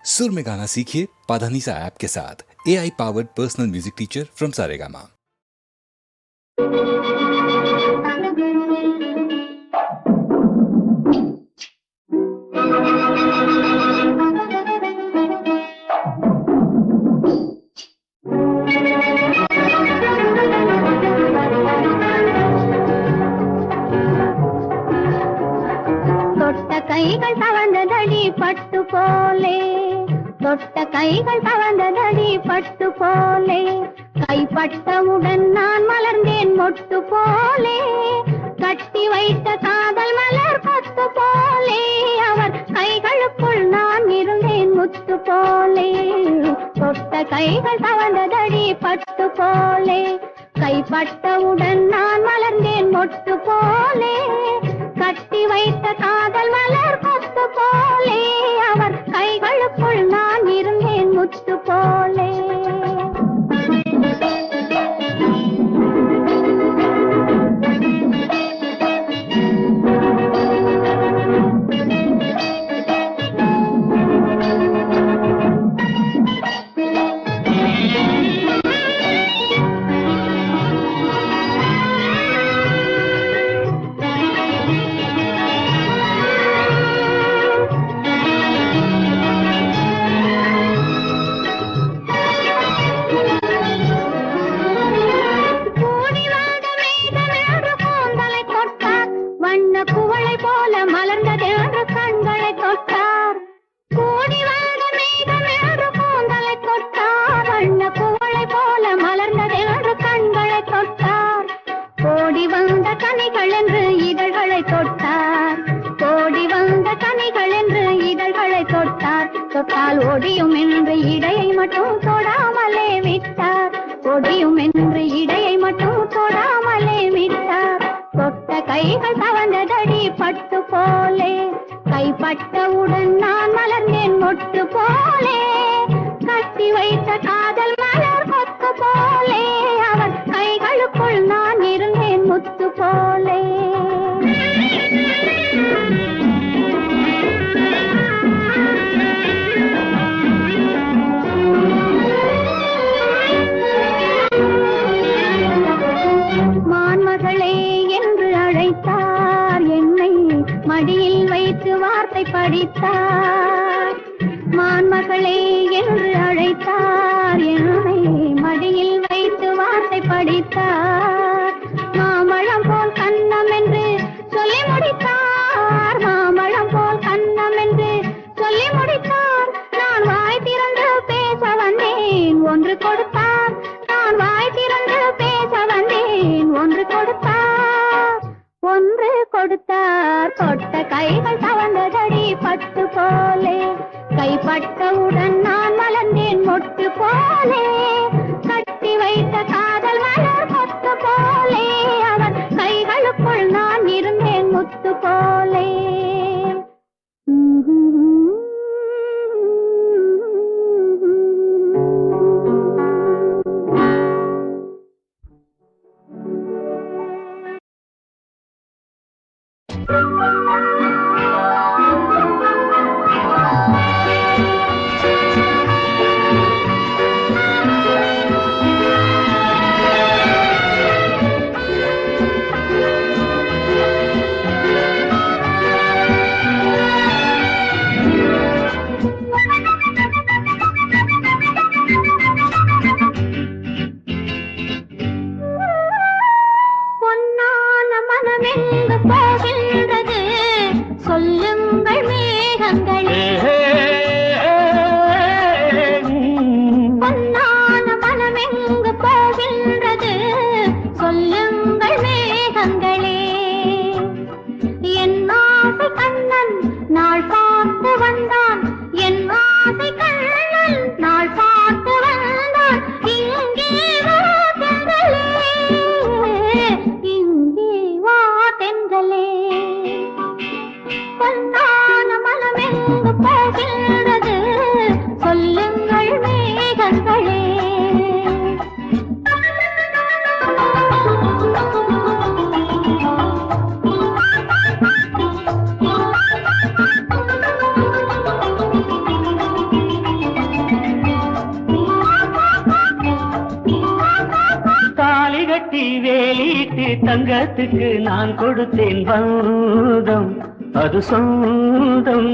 सुर में गाना सीखिए पाधानीसा ऐप के साथ। AI powered personal music teacher from Saregama. கைகள் தவழ்ந்ததடி பட்டு போலே, தொட்ட கைகள் தவழ்ந்ததடி பட்டு போலே, கைப்பட்டவுடன் நான் மலர்ந்தேன் மொட்டு போலே, கட்டி வைத்த காதல் மலர் கொத்து போலே, அவர் கைகளுக்குள் நான் இருந்தேன் முத்து போலே, தொட்ட கைகள் தவழ்ந்ததடி பட்டு போலே, கைப்பட்டவுடன் நான் மலர்ந்தேன் மொட்டு போலே, கட்டி வைத்த காதல் மலர் கொத்து போலே, அவர் கைகளுக்குள் நான் இருந்தேன் முத்து போலே. தொட்டால் ஒடியும் என்று இடையை மட்டும் தொடாமலே விட்டார், ஒடியும் என்று இடையை மட்டும் தொடாமலே விட்டார், தொட்ட கைகள் தவழ்ந்ததடி பட்டு போலே, கைப்பட்டவுடன் நான் மலர்ந்தேன் மொட்டு போலே, கட்டி வைத்த காதல் மலர் கொத்து போலே, அவர் கைகளுக்குள் நான் இருந்தேன் முத்து போலே. மான்மகளே என்று அழைத்தார், என்னை மடியில் வைத்து வார்த்தை படித்தார், மான்மகளே என்று அழைத்தார், என்னை மடியில் வைத்து வார்த்தை படித்தார், மாமழம் போல் கண்ணம் என்று சொல்லி முடித்தார், மாமழம் போல் கண்ணம் என்று சொல்லி முடித்தார், நான் வாய் திறந்து பேச வந்தேன் ஒன்று கொடுத்தார், நான் வாய் திறந்து பேச வந்தேன் ஒன்று கொடுத்தார், ஒன்று கொடுத்தார், தொட்ட கைகள் தவழ்ந்ததடி பட்டு போலே, கைப்பட்டவுடன் நான் மலர்ந்தேன் மொட்டு போலே, கட்டி வைத்த காதல் மலர் கொத்து போலே, அவர் கைகளுக்குள் நான் இருந்தேன் முத்து போலே. தங்கத்துக்கு நான் கொடுத்தேன் பந்தம் அது சொந்தம்.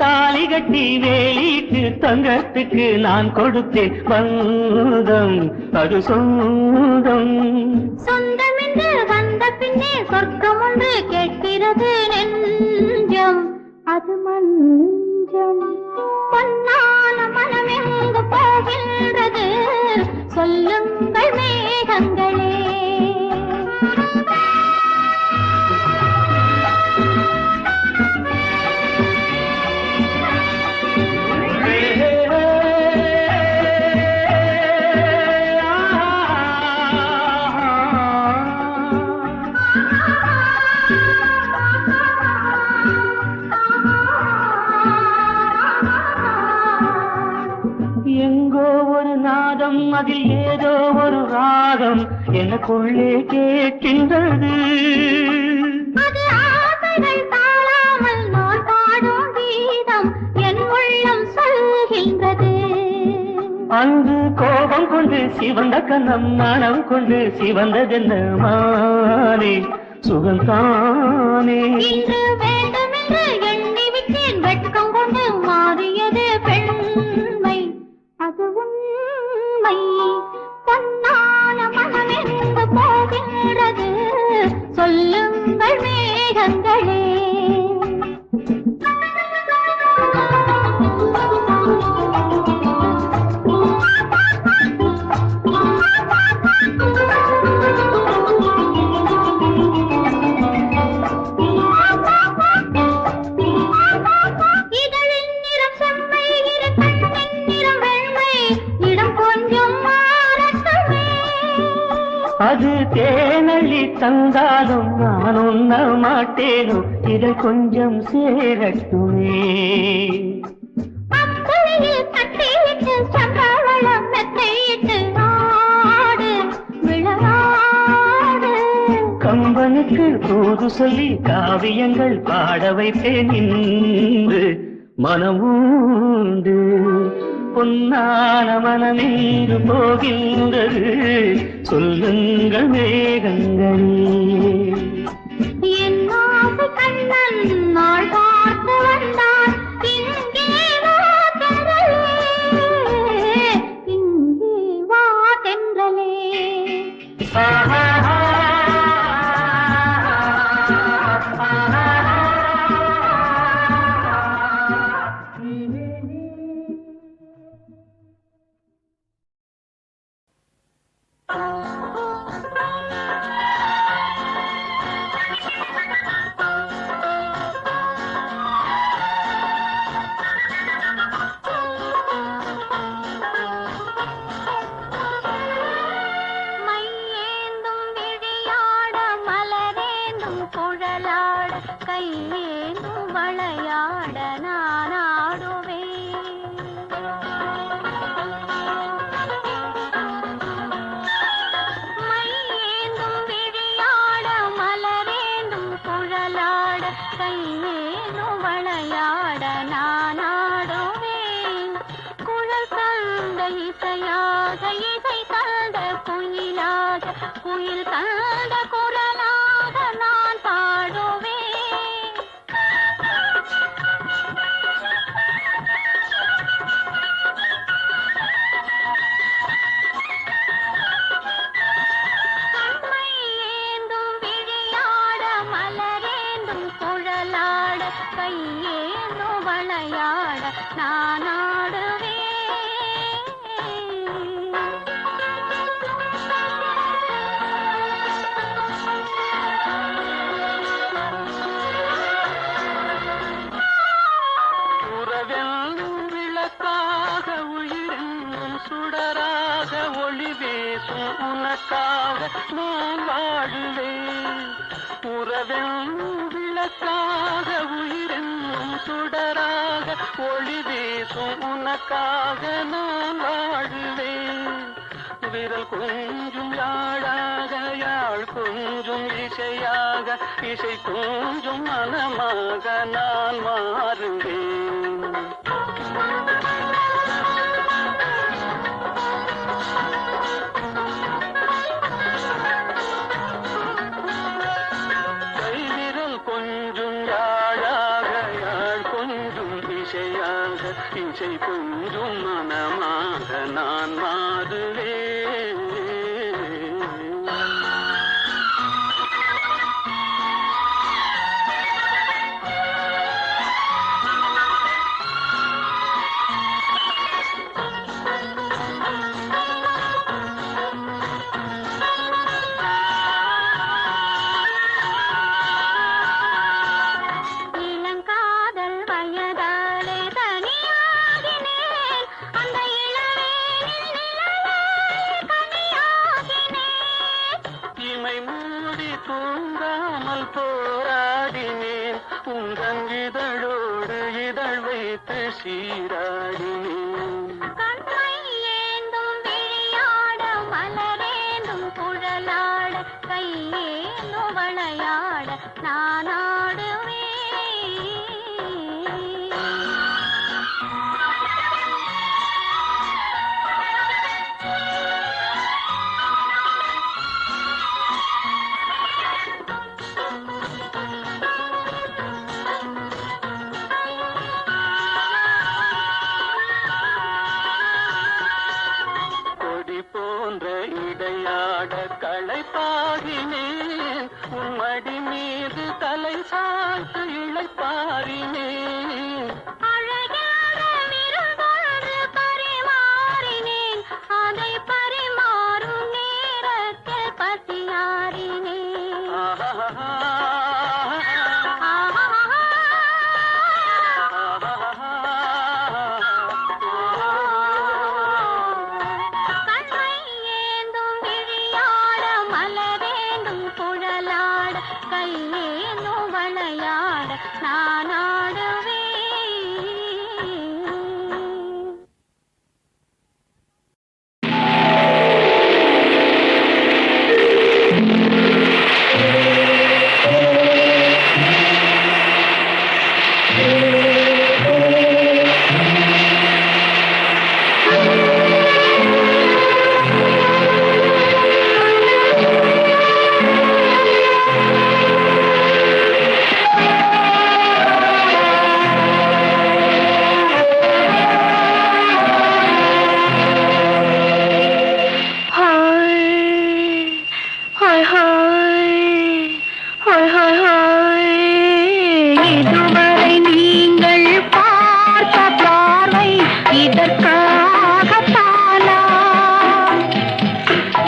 தாலி கட்டி வேலிக்கு தங்கத்துக்கு நான் கொடுத்தேன் பந்தம் அது சொந்தம். சொந்தம் என்று வந்த பின்னே சொர்க்கம் ஒன்று கேட்கிறது நெஞ்சம் அது மஞ்சம். பொன்னான மனம் எங்கு போகின்றது சொல்லுங்கள் மேகங்களே. எங்கோ ஒரு நாதம் அதில் ஏதோ ஒரு ராகம் எனக்குள்ளே கேட்கின்றது. அது ஆசைகள் தாழாமல் நான் பாடும் கீதம் என் உள்ளம் சொல்கின்றது. அங்கு கோபம் கொண்டு சிவந்த கண்ணம் மனம் கொண்டு சிவந்ததென்ன மானே சுகந்தானே. இன்று வேண்டும் என்று எண்ணி விட்டேன் வெட்கம் கொண்டு மாறியது பெண்மை அது உண்மை. பொன்னான மனம் எங்கு போகின்றது சொல்லுங்கள் மேகங்களே. அது தேனள்ளி தந்தாலும் நான் உண்ண மாட்டேனோ இதை கொஞ்சம் சேரட்டுமே. கட்டிட்டு சம்பளம் மெத்தையிட்டு ஆடு விளையாடு. கம்பனுக்கு தூது சொல்லி காவியங்கள் பாட வைப்பேன் இன்று மனமூண்டு. பொன்னான மனமீது போகின்றது சொல்லுங்கள் மேகங்களே. என் ஆசை கண்ணன் நாள் பார்த்து வந்தான் இங்கே வா தென்றலே இங்கே வா தென்றலே. கையேந்தும் வளையாட நான் ஆடுவேன். மையேந்தும் விழியாட மலரேந்தும் குழலாட கையேந்தும் வளையாட நான் ஆடுவேன். குழல் தந்த இசையாக இசை தந்த குயிலாக குயில் தந்த குரலாக நான் பாடுவேன். கையேந்தும் வளையாட நான் ஆடுவேன். உறவென்னும் விளக்காக உயிரென்னும் சுடராக ஒளி வீசும் உனக்காக நான் வாழுவேன். உறவென்னும் விளக்காக உயிரென்னும் சுடராக ஒளி வீசும் உனக்காக நான் வாழுவேன். விரல் கொஞ்சும் யாழாக யாழ் கொஞ்சும் இசையாக இசை கொஞ்சும் மனமாக நான் மாறுவேன். இசை கொஞ்சும் மனமாக நான் மாறுவேன். தூங்காமல் போராடினேன் உங்கள் இதழோடு இதழ் வைத்து சீராடினேன். கண்மை ஏந்தும் விழியாட மலரேந்தும் குழலாட கையேந்தும் வளையாட நான் ஆடுவேன். இடையாட களைப்பாகினேன் உம்மடி மீது தலை சாய்த்து இழைப்பாரினேன். அழகான விருந்தொன்று பரிமாறினேன் அதை பரிமாறும் நேரத்தில் பசியாறினேன். கையேனும் வளையாட நான் ஆடுவேன். இதுவரை நீங்கள் பார்த்த பார்வை இதற்காகத்தானா?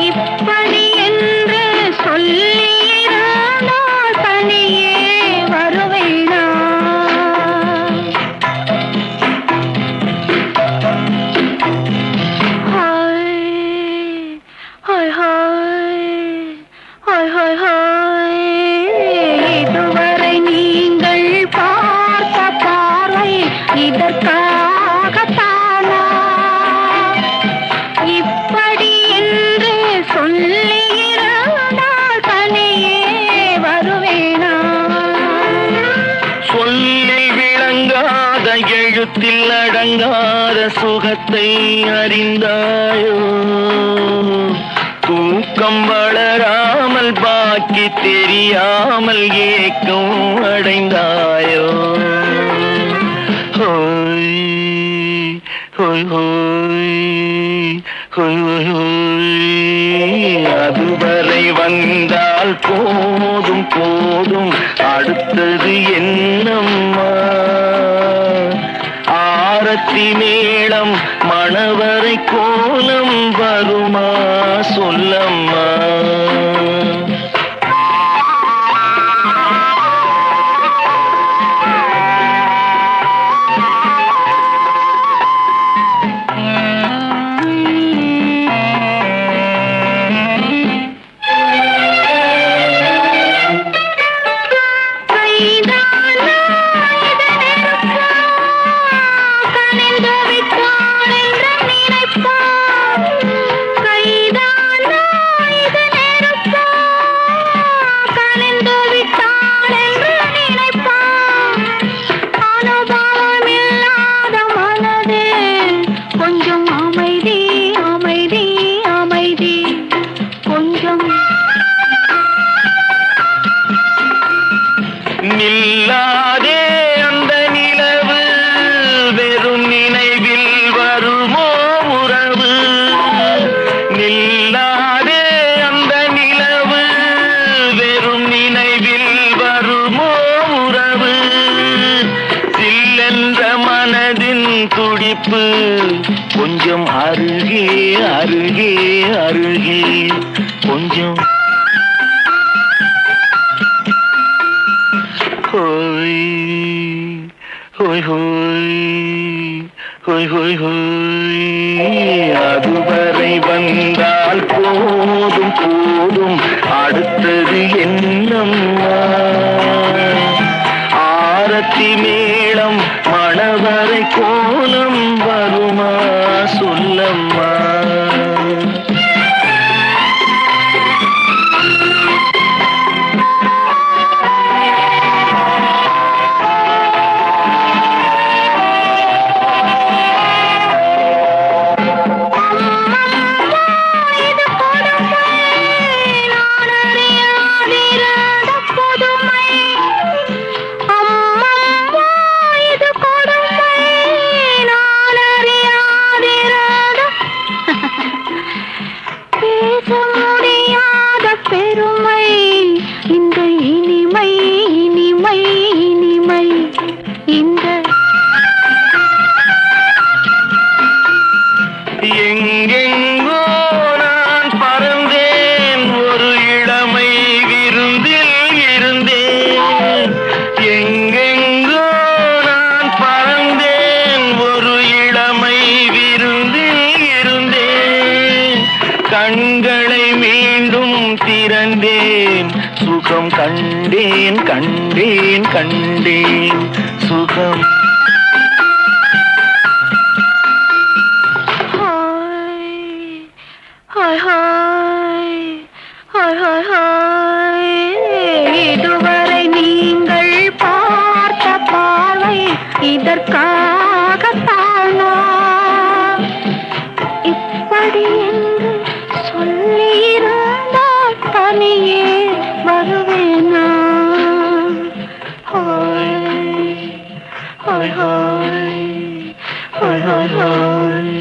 இப்படி என்று சொல்லியிருந்தால் தனியே வருவேனா? இதுவரை நீங்கள் பார்த்த பார்வை இதற்காகத்தானா? இப்படி என்று சொல்லியிருந்தால் தனியே வருவேனா? சொல்லில் விளங்காத எழுத்தில் அடங்காத சுகத்தை அறிந்தாயோ? தூக்கம் வளராமல் பாக்கி தெரியாமல் ஏக்கம் அடைந்தாயோ? ஹோய் ஹோய் ஹோய் ஹோய் ஹோய் ஹோய். அதுவரை வந்தால் போதும் போதும் அடுத்தது என்னம்மா? ஆரத்தி மேளம் மணவரை கோலம் வருமா சொல்லம்மா? கைதானா இது நெருப்பா இனிப்பு கொஞ்சம் அருகே அருகே அருகே கொஞ்சம் ஹோய் ஹோய் ஹோய் ஹோய் ஹோய் ஹோய் அதுவரை வந்தால் போதும் போதும் அடுத்தது என்னம்மா ஆரத்தி மேளம் மணவரை கோலம் வருமா சொல்லம்மா எங்கெங்கோ நான் பறந்தேன் ஒரு இளமை விருந்தில் இருந்தேன் எங்கெங்கோ நான் பறந்தேன் ஒரு இளமை விருந்தில் இருந்தேன் கண்களை மீண்டும் திறந்தேன் சுகம் கண்டேன் கண்டேன் கண்டேன் சுகம் இதுவரை நீங்கள் பார்த்த பார்வை இதற்காகத்தானா இப்படி என்று சொல்லியிருந்தால் தனியே வருவேனா ஹோய் ஹோய் ஹோய் ஹோய் ஹோய் ஹோய்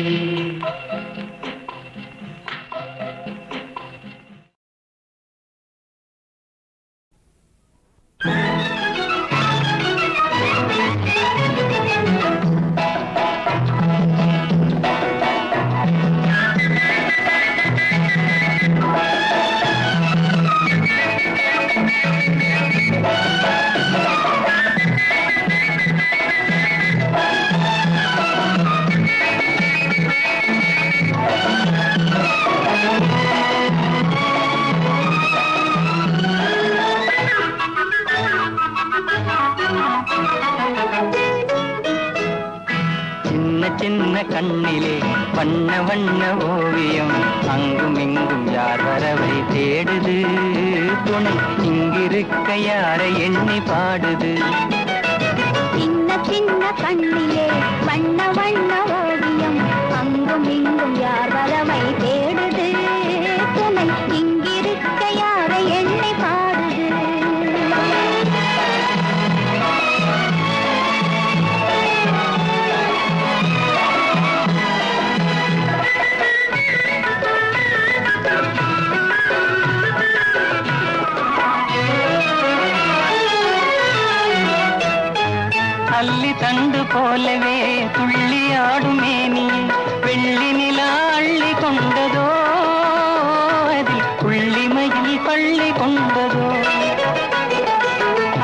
சின்ன கண்ணிலே வண்ண வண்ண ஓவியம் அங்கும் இங்கும் யார் வரவை தேடுது துணை இங்கிருக்க யாரை எண்ணி பாடுது சின்ன சின்ன கண்ணிலே வண்ண வண்ண ஓவியம் அங்கும் இங்கும் யார் வரவை தேடுது துணை இங்கிருக்க யாரை எண்ணி பாடுது அல்லி தண்டு போலவே துள்ளி ஆடுமே நீ வெள்ளி நிலா அள்ளி கொண்டதோ அதில் புள்ளிமையில் பள்ளி கொண்டதோ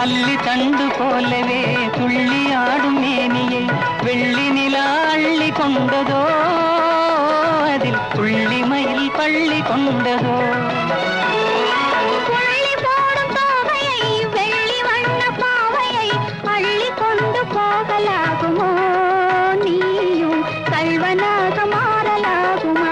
அல்லி தண்டு போலவே துள்ளி ஆடுமே நீயை வெள்ளி நிலா அள்ளி கொண்டதோ அதில் புள்ளிமையில் பள்ளி கொண்டதோ போகலாகுமோ நீயும் கல்வனாக மாறலாகுமா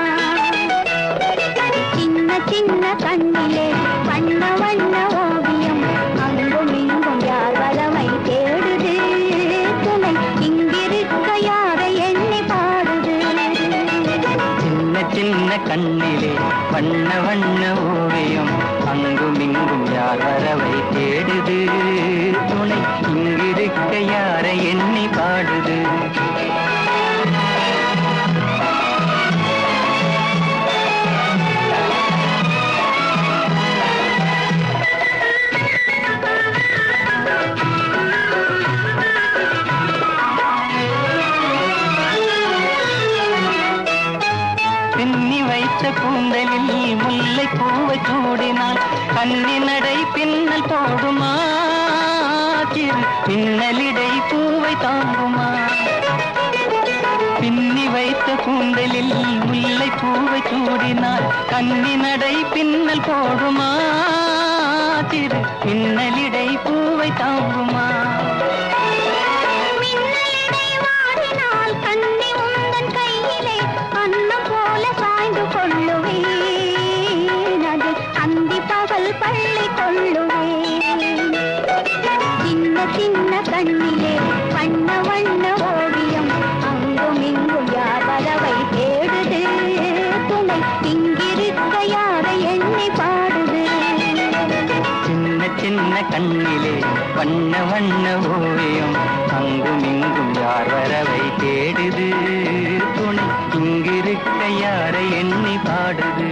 சின்ன சின்ன கண்ணிலே வண்ண வண்ண ஓவியம் அங்கும் இங்கும் யார் வரவை தேடுது துணை இங்கிருக்க யாரை எண்ணி பாடுது சின்ன சின்ன கண்ணிலே வண்ண வண்ண ஓவியம் அங்கும் இங்கும் யார் வரவை தேடுது துணை இங்கிருக்க யாரை எண்ணி பாடுது வைத்த கூந்தலில் முல்லை பூவை சூடினால் கண்ணி நடை பின்னல் போடுமா சிறு பின்னலிடை பூவை தாங்குமா பின்னி வைத்த கூந்தலில் முல்லை பூவை சூடினால் கண்ணி நடை பின்னல் போடுமா சிறு பின்னலிடை பூவை தாங்குமா பள்ளி கொள்ளுவேன் சின்ன சின்ன கண்ணிலே வண்ண வண்ண ஓவியம் அங்கும் இங்கும் யார் வரவை தேடுது துணை இங்கிருக்க யாரை எண்ணி பாடுது சின்ன சின்ன கண்ணிலே வண்ண வண்ண ஓவியம் அங்கும் இங்கும் யார் வரவை தேடுது துணை இங்கிருக்க யாரை எண்ணி பாடுது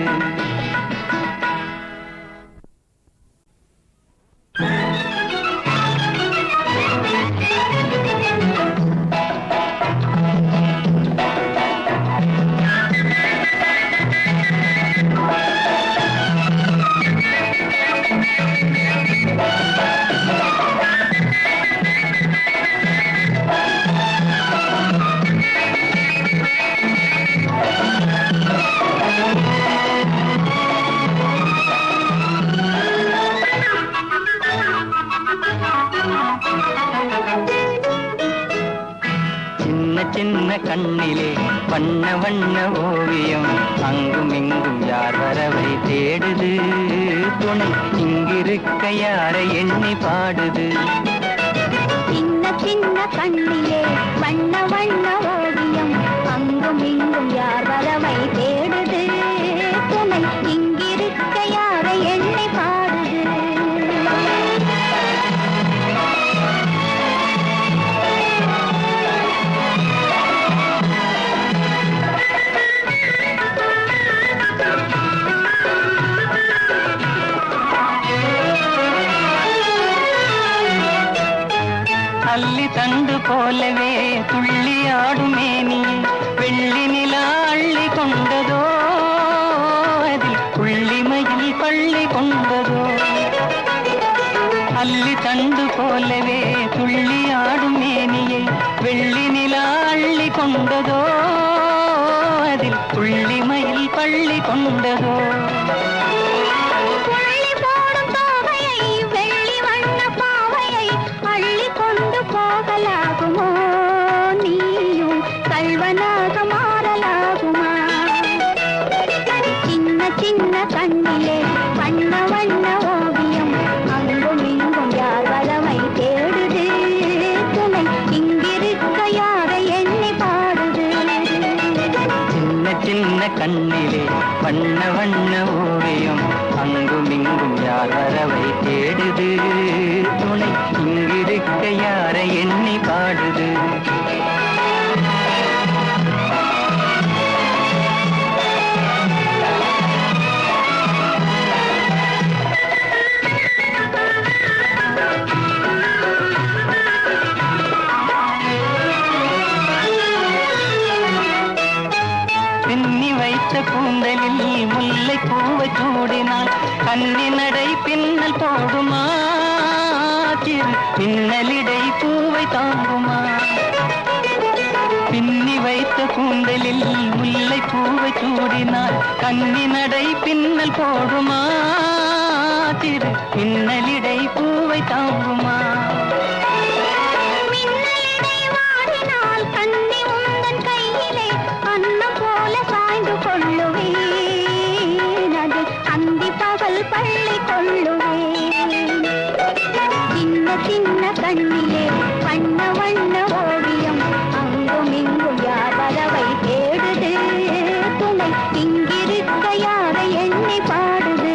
சின்ன கண்ணிலே வண்ண வண்ண ஓவியம் அங்கும் இங்கும் யார் வரவை தேடுது துணை இங்கிருக்க யாரை எண்ணி பாடுது சின்ன சின்ன கண்ணிலே வண்ண வண்ண ஓவியம் அங்கும் இங்கும் யார் வரவை தேடுது துணை இங்கிருக்க யாரை எண்ணி பாடுது அல்லி தண்டு போலவே துள்ளி ஆடுமே நீ வெள்ளி நிலா அள்ளி கொண்டதோ அதில் புள்ளிமையில் பள்ளி கொண்டதோ அல்லி தண்டு போலவே துள்ளி ஆடுமே நீயை வெள்ளி நிலா அள்ளி கொண்டதோ அதில் புள்ளிமையில் பள்ளி கொண்டதோ போகலாகுமோ நீயும் கல்வனாக மாறலாகுமா சின்ன சின்ன கண்ணிலே வண்ண வண்ண ஓவியம் அங்கும் இங்கும் யார் வரவை தேடுது துணை இங்கிருக்க யாரை எண்ணி பாடுது சின்ன சின்ன கண்ணிலே வண்ண வண்ண ஓவியம் அங்கும் இங்கும் யார் வரவை தேடுது துணை இங்கிருக்க யாரை எண்ணி பாடுது பின்னி வைத்த கூந்தலில் முல்லை பூவை சூடினால் கண்ணி நடை பின்னல் போடுமா சிறு பின்னலிடை பூவை தாங்குமா பின்னி வைத்த கூந்தலில் முல்லை பூவை சூடினால் கண்ணி நடை பின்னல் போடுமா சிறு பின்னலிடை பூவை தாங்குமா பள்ளி கொள்ளுவேன் சின்ன சின்ன கண்ணிலே வண்ண வண்ண ஓவியம் அங்கும் இங்கும் யார் வரவை தேடுது துணை இங்கிருக்க யாரை எண்ணி பாடுது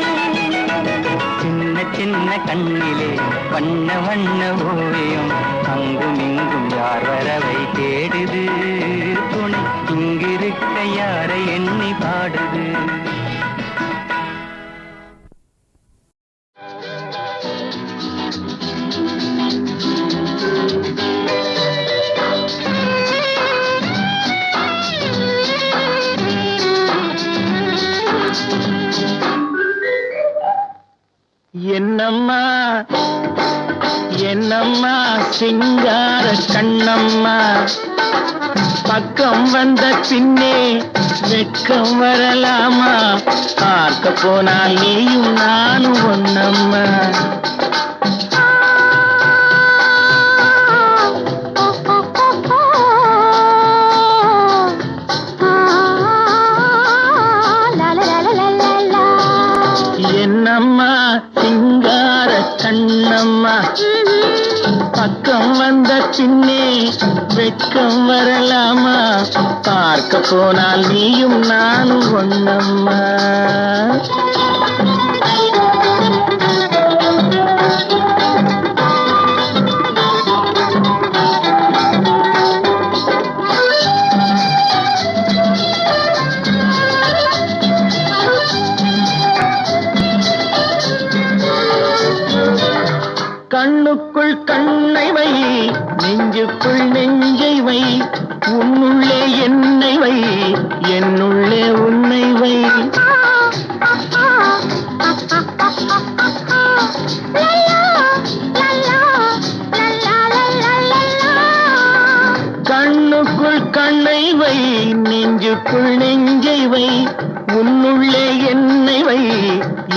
சின்ன சின்ன கண்ணிலே வண்ண வண்ண ஓவியம் அங்கும் இங்கும் யார் வரவை தேடுது துணை இங்கிருக்க யாரை எண்ணி பாடுது என்னம்மா என்னம்மா சிங்கார கண்ணம்மா பக்கம் வந்த பின்னே வெட்கம் வரலாமா பார்க்க போனால் நீயும் நானும் ஒண்ணம்மா என்னம்மா சிங்கார கண்ணம்மா பக்கம் வந்த பின்னே வெட்கம் வரலாமா பார்க்க போனால் நீயும் நானும் ஒண்ணம்மா கண்ணுக்குள் கண்ணை வை நெஞ்சுக்குள் நெஞ்சை வை உன்னுள்ளே என்னை வை என்னுள்ளே உன்னை வை கண்ணுக்குள் கண்ணை வை நெஞ்சுக்குள் நெஞ்சை வை உன்னுள்ளே என்னை வை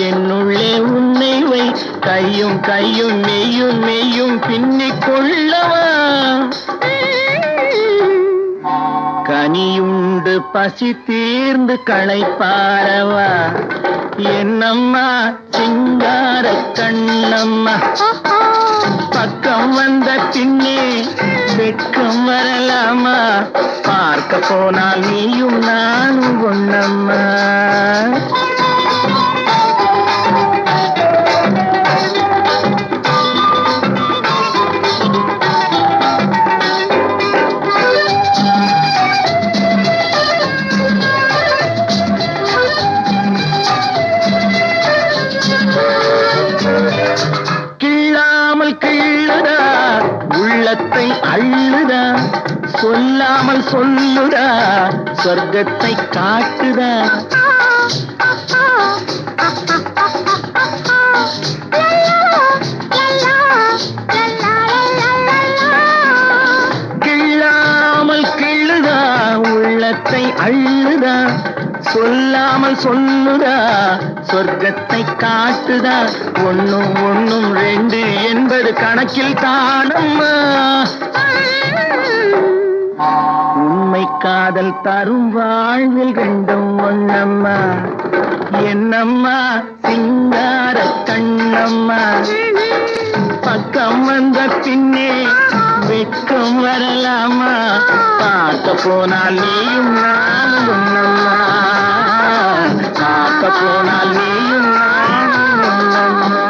என்னுள்ளே உன்னை வை கையும் கையும் மெய்யும் மெய்யும் பின்னிக் கொள்ளவா கனியுண்டு பசி தீர்ந்து களைப்பாரவா என்னம்மா சிங்கார கண்ணம்மா பக்கம் வந்த பின்னே வெட்கம் வரலாமா பார்க்க போனால் நீயும் நானும் ஒண்ணம்மா உள்ளத்தை அள்ளுதா சொல்லாமல் சொல்லுதா சொர்க்கத்தை காட்டுதா கிள்ளாமல் கிள்ளுதா உள்ளத்தை அள்ளுதா சொல்லாமல் சொல்லுதா சொர்க்கத்தை காட்டுதா ஒண்ணும் ஒண்ணும் ரெண்டு என்பது கணக்கில் தானம்மா உண்மை காதல் தரும் வாழ்வில் ரெண்டும் ஒண்ணம்மா என்னம்மா சிங்கார கண்ணம்மா பக்கம் வந்த பின்னே வெட்கம் வரலாமா பார்க்க போனால் நீயும் நானும் ஒண்ணம்மா பார்க்க போனால் நீயும் நானும் ஒண்ணம்மா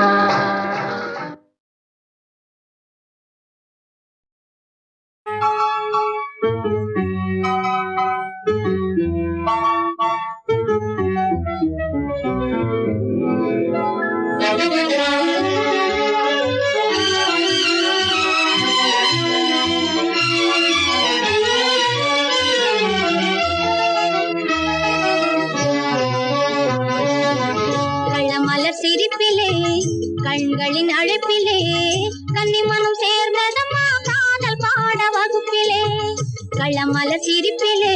சிரிப்பிலே கண்களின் அழைப்பிலே கன்னிமனம் சேர்ந்ததம்மா காதல் பாட வகுப்பிலே கள்ளமலர் சிரிப்பிலே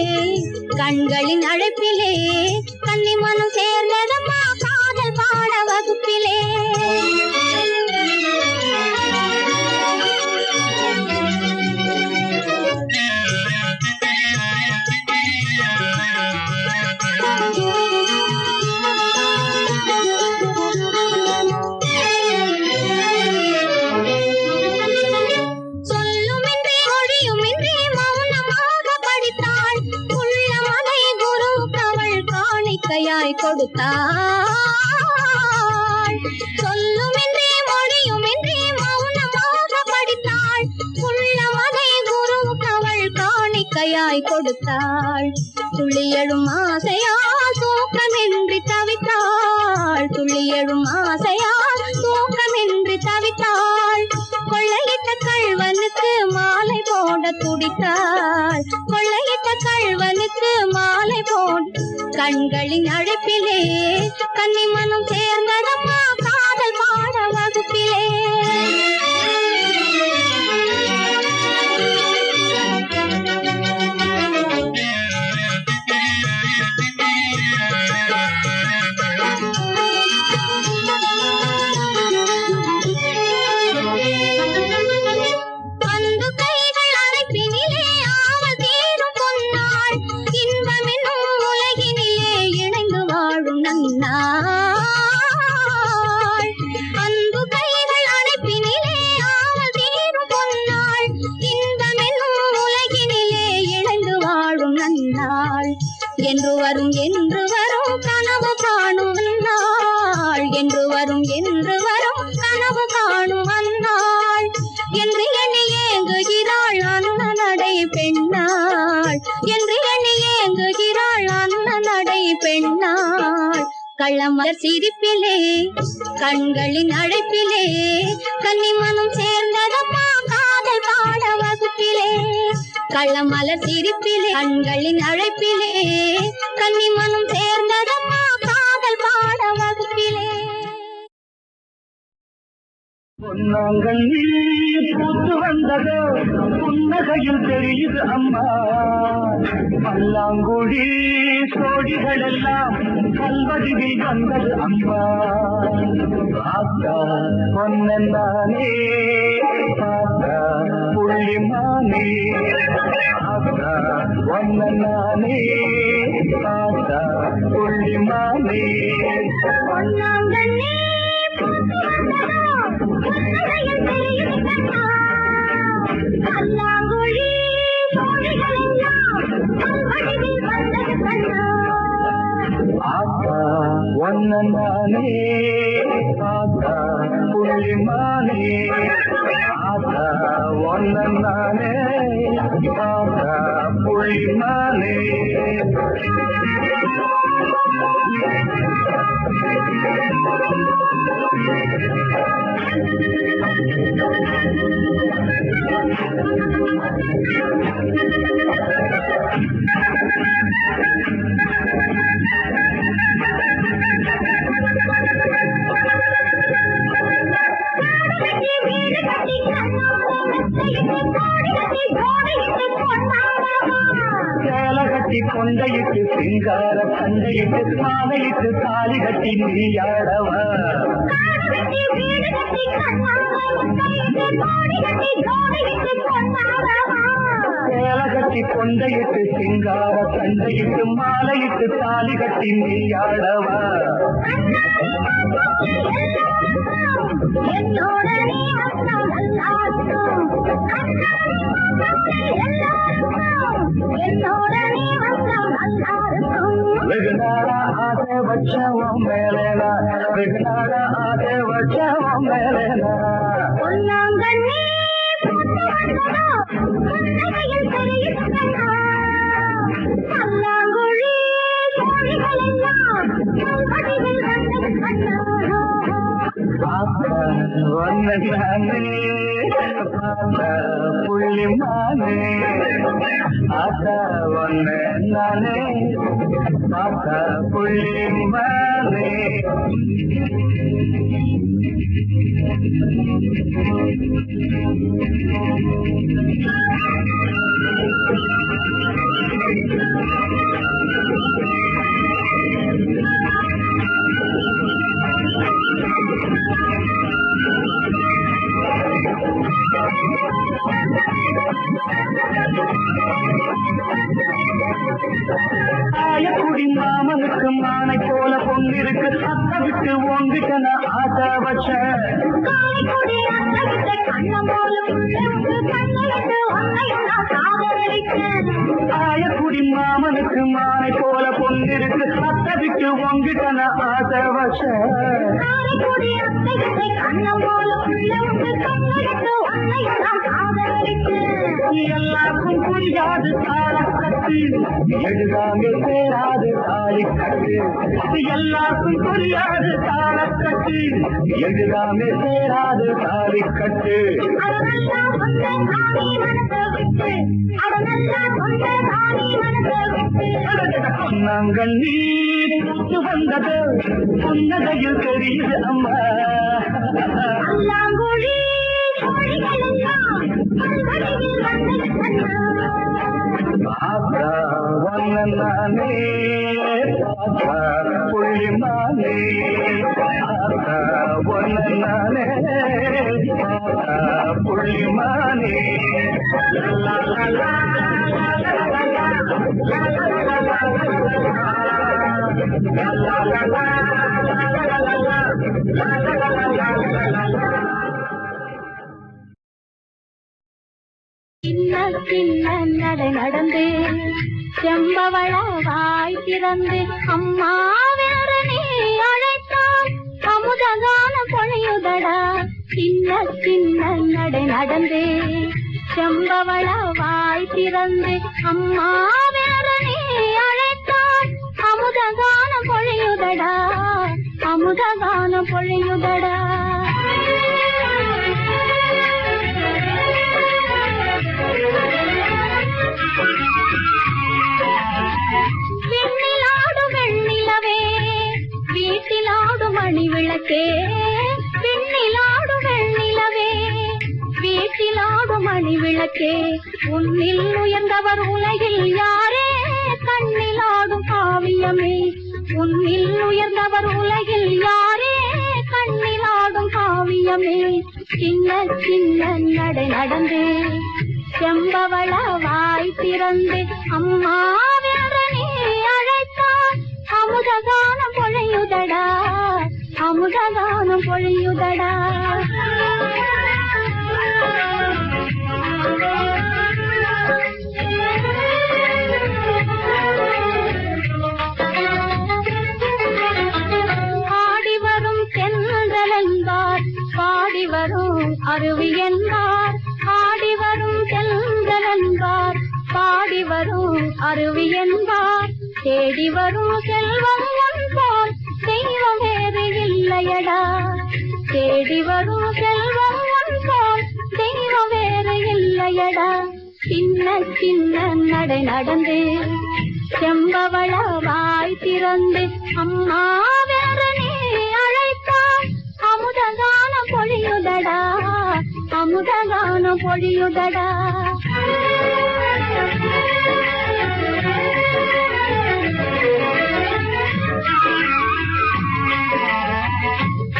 கண்களின் அழைப்பிலே கன்னிமனம் சேர்ந்ததம்மா காதல் பாட வகுப்பிலே கொடுத்தாள் சொல்லுமின்றி மொழியுமின்றி மௌனமாக படித்தாள் உள்ளமதை குருவுக்கு அவள் காணிக்கையாய் கொடுத்தாள் துளியழும் ஆசையால் தூக்கமின்றி தவித்தாள் துளியழும் ஆசையால் தூக்கமின்றி தவித்தாள் கொள்ளையிட்ட கள்வனுக்கு மாலை போட துடித்தாள் கொள்ளையிட்ட கள்வனுக்கு மாலை போட கண்களின் அழைப்பிலே கன்னிமனம் சேர்ந்ததம்மா காதல் பாட வகுப்பிலே என்று வரும் கனவு காணும் நாள் என்று வரும் கனவு காணும் அந்நாள் என்று எண்ணி ஏங்குகிறாள் அண்ணனடை பெண்ணாள் என்று எண்ணி ஏங்குகிறாள் அண்ணனடை பெண்ணாள் கள்ளமலர் சிரிப்பிலே கண்களின் அழைப்பிலே கன்னிமனம் சேர்ந்ததம்மா காதல் பாட வகுப்பிலே கள்ளமலர் சிரிப்பிலே கண்களின் அழைப்பிலே கன்னிமனம் சேர்ந்ததம்மா காதல் பாட வகுப்பிலே பொன்னாங்கள் பூத்து வந்ததோ புன்னகையில் தெரியுது அம்மா பல்லாங்குழி சோடிகள் எல்லாம் கல்வடிவில் வந்தது அம்மா ஆத்தா பொன்னானே ஆத்தா புள்ளிமானே ஆத்தா பொன்னானே ஆத்தா புள்ளிமானே பொன்னாங்கள் பல்லாங்குழி சோடிகள் எல்லாம் கல்வடிவில் வந்தது கண்ணா ஆத்தா ஒன்னே ஆத்தா புள்ளிமானே ஆத்தா ஒன்னே ஆத்தா புள்ளிமானே கட்டி கொண்டையிட்டு சிங்கார சண்டையிட்டு மாலையிட்டு தாலி கட்டி நீயாடவா சேல கட்டி கொண்டையிட்டு சிங்கார சண்டையிட்டு மாலையிட்டு தாலி கட்டி நீயாடவா வெகுநாடா ஆசை வச்சவன் மேலேனா வெகுநாடா ஆசை வச்சவன் மேலேனா பல்லாங்குழி புள்ளிமானே ஆத்தா ஒன்னு நானே ஆத்தா புள்ளிமானே ஆயக்குடி மாமனுக்கு மானை போல பொங்கிருக்கு அத்தை விட்டு ஓங்கிட்டன ஆசை வச்ச ஆயக்குடி மாமனுக்கு மானை போல பொங்கிருக்கு அத்தை விட்டு ஓங்கிட்டன ஆசை வச்ச எல்லாருக்கும் புரியாது தாளக்கட்டு எழுதாமே சேராது தாளிக்கட்டு எல்லாருக்கும் புரியாது தாளக்கட்டு எழுதாமே சேராது தாளிக்கட்டு நாங்கள் நீ வந்தது புன்னகையில் தெரியுது அம்மா பல்லாங்குழி தோழிகள் எல்லாம் பல்வழியில் வந்தது கண்ணா. நானே புள்ளிமானே நானே புள்ளிமானே சின்ன சின்ன நடை நடந்து செம்பவள வாய் திறந்து அம்மா வேற நீ அழைத்தால் அமுதகான பொழியுதடா. சின்ன சின்ன நடை நடந்து செம்பவள வாய் திறந்து அம்மா வேற நீ அழைத்தால் அமுதகான பொழியுதடா, அமுதகான பொழியுதடா. விண்ணிலாடும் வெண்ணிலவே வீட்டிலாடும் மணி விளக்கே, விண்ணிலாடும் வெண்ணிலவே வீட்டிலாடும் மணி விளக்கே, உன்னில் உயர்ந்தவர் உலகில் யாரே கண்ணிலாடும் காவியமே, உன்னில் உயர்ந்தவர் உலகில் யாரே கண்ணிலாடும் காவியமே. சின்ன சின்ன நடை நடந்து செம்பவள வாய் திறந்து அம்மா வேற நீ அழைத்தால் அமுதகானம் பொழியுதடா, அமுதகானம் பொழியுதடா. ஆடி வரும் தென்றல் என்பார், பாடி வரும் அருவி என்பார், ஆடி வரும் தென்றல் என்பார், பாடி வரும் அருவி என்பார், தேடி வரும் செல்வம் என்பார், தெய்வம் வேறு இல்லையடா, தேடி வரும் செல்வம் என்பார், தெய்வம் வேறு இல்லையடா. சின்ன சின்ன நடை நடந்து செம்பவள வாய் திறந்து அம்மா வேற நீ அழைத்தால் அமுதகான பொழியுதடா, அமுதகான பொழியுதடா.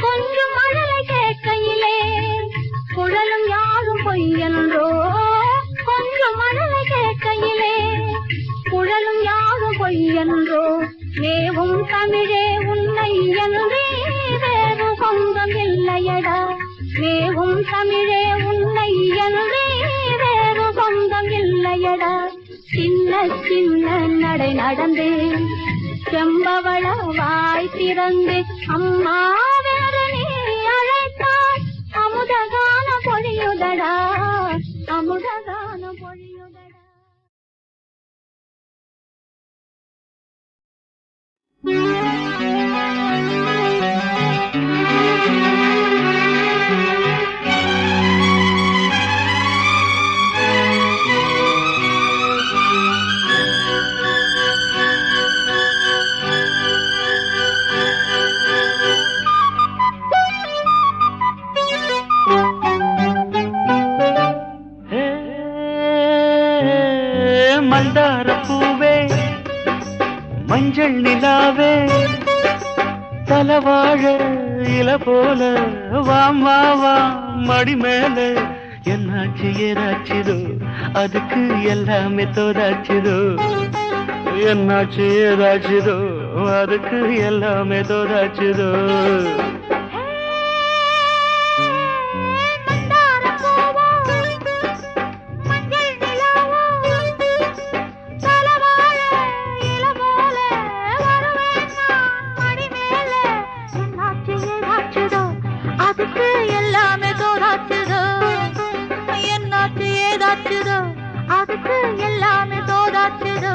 கொஞ்சம் மழலை கேட்கையிலே குழலும் யாரும் பொய்யன்றோ, கொஞ்சம் மழலை கேட்கையிலே குழலும் யாரும் பொய்யன்றோ, மேவும் தமிழே உன்னை என்றே வேறு சொந்தம் இல்லையடா, மேவும் தமிழே உன்னை என்றே வேறு சொந்தம் இல்லையடா. சின்ன சின்ன நடை நடந்து செம்பவள வாய் திறந்து அம்மா வேற நீ அழைத்தால் அமுதகான பொழியுதடா, அமுதகான பொழியுதடா. மந்தார பூவே மஞ்சள் நிலாவே தலவாழ இல போல வாமா வா மடி மேல, என்னாச்சு ஏதாச்சுதோ அதுக்கு எல்லாமே தோதாச்சுதோ, என்னாச்சு ஏதாச்சுதோ அதுக்கு எல்லாமே தோதாச்சுதோ. அதுக்கு எல்லாமே தோதாச்சுதோ.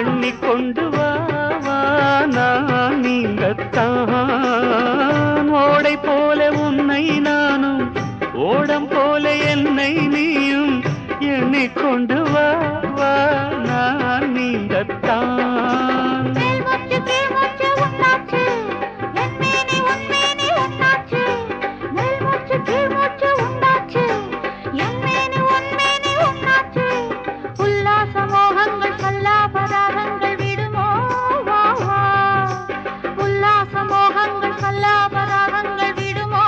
எண்ணிக்கொண்டு வா வா நான் நீங்கத்தான் ஓடை போல உன்னை நானும் ஓடம் போல என்னை நீயும் எண்ணிக்கொண்டு வா வா நான் நீங்கத்தான் மேல்மூச்சு கீழ்மூச்சு உன்னாச்சு என் மேனி உன் மேனி உன்னாச்சு மேல்மூச்சு கீழ்மூச்சு உன்னாச்சு என் மேனி உன் மேனி உன்னாச்சு உல்லாச மோகங்கள் சல்லாபராகங்கள் விடுமோ வா வா உல்லாச மோகங்கள் சல்லாபராகங்கள் விடுமோ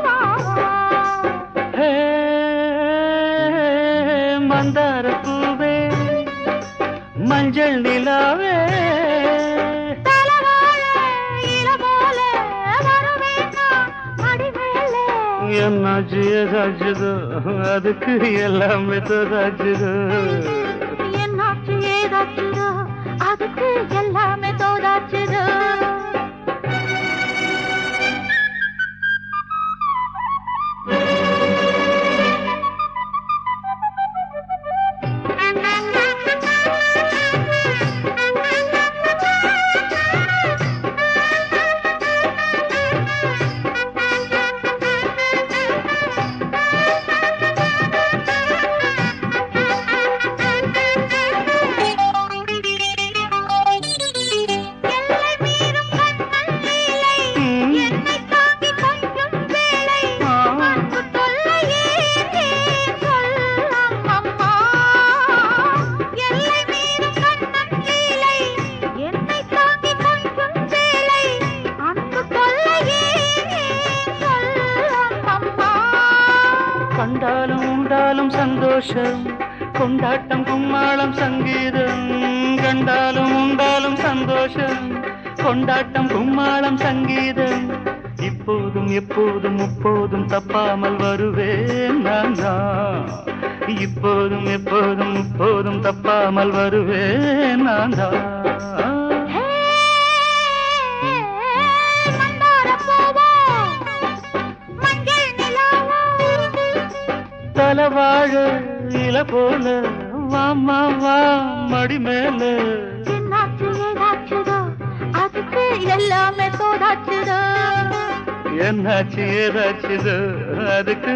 வா வா மந்தார பூவே மஞ்சள் நிலாவே என்னாச்சு ஏதாச்சுதோ அதுக்கு எல்லாமே தோதாச்சுதோ என்னாச்சு ஏதாச்சுதோ அதுக்கு எல்லாமே தோதாச்சுதோ கண்டாலும் உண்டாலும் சந்தோஷம் கொண்டாட்டம் கும்மாளம் சங்கீதம் கண்டாலும் உண்டாலும் சந்தோஷம் கொண்டாட்டம் கும்மாளம் சங்கீதம் இப்போதும் எப்போதும் முப்போதும் தப்பாமல் வருவேன் நான் தான் இப்போதும் எப்போதும் முப்போதும் தப்பாமல் வருவேன் நான் தான் தலவாழ இல போல வாமா வா மடி மேல என்னாச்சு ஏதாச்சுதோ அதுக்கு எல்லாமே தோதாச்சுதோ என்னாச்சு ஏதாச்சுதோ அதுக்கு